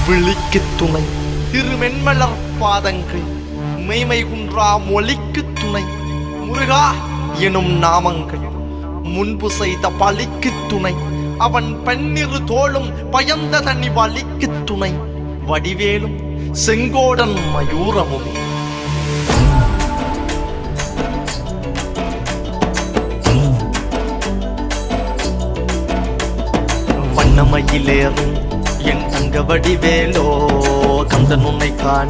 விழிக்கு துணை திருமென்மலர் பாதங்கள் மெய்மை குன்றா மொழிக்கு துணை முருகா எனும் நாமங்கள் முன்பு செய்த பழிக்கு துணை அவன் பன்னிரு தோளும் பயந்த தனி வலிக்கு துணை வடிவேலும் செங்கோடன் மயூரமுமே வண்ணமயிலேறும் என் தங்க வடிவேலோ கந்தன் உன்னை காண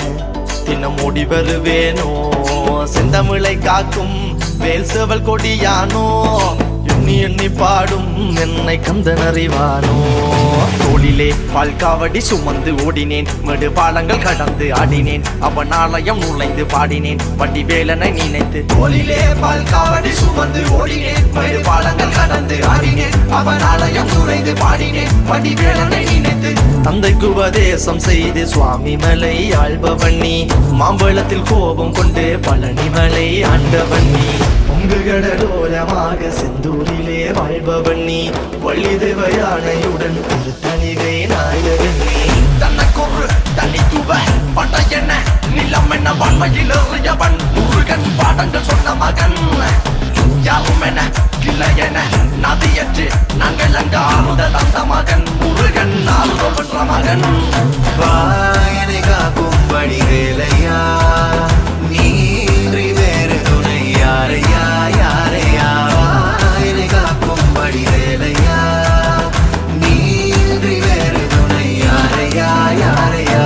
தினமோடி வருவேனோ செந்தமிழை காக்கும் வேல் சேவல் கொடியானோ எண்ணி எண்ணி பாடும் என்னை கந்தன் அறிவானோ தோளிலே பால்காவடி சுமந்து ஓடினேன் மேடு பாலங்கள் கடந்து ஆடினேன் அவன் ஆலயம் நுழைந்து பாடினேன் வடிவேலனை நினைத்து தோளிலே பால்காவடி சுமந்து ஓடினேன் மேடு பாலங்கள் கடந்து ஆடினேன் அவன் ஆலயம் நுழைந்து பாடினேன் வடிவேலனை நினைத்து தந்தைக்கு உபதேசம் செய்து சுவாமி மலை ஆள்பவன் நீ மாம்பழத்தில் கோபம் கொண்டு பழனி மலை ஆண்டவன் நீ பொங்கு கடலோரமாக செந்தூரிலே வாழ்பவன் நீ வள்ளிதேவ யானையுடன் திருத்தணிகை நாயகன் நீ தனக்கொரு தனித்துவ படையென நிலம் என்ன வன்மையில் எறியவன் முருகன் பாடங்கள் சொன்ன மகன் யாரும் என இல்லை என நதியற்று நாங்கள் அங்க ஆறுதல் அந்த மகன் முருகன் ஆறுதல் பெற்ற மகன் வாயனை காக்கும் வடிவேலையா நீன்றி வேறு துணை யாரையா யாரையா வாயனை காக்கும் வடிவேலையா நீன்றி வேறு துணை யாரையா யாரையா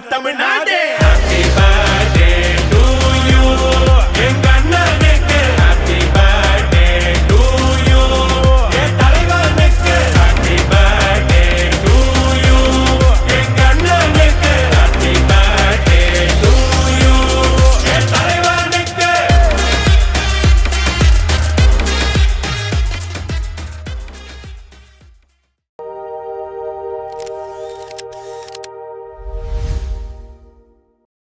தமிழ்நாடு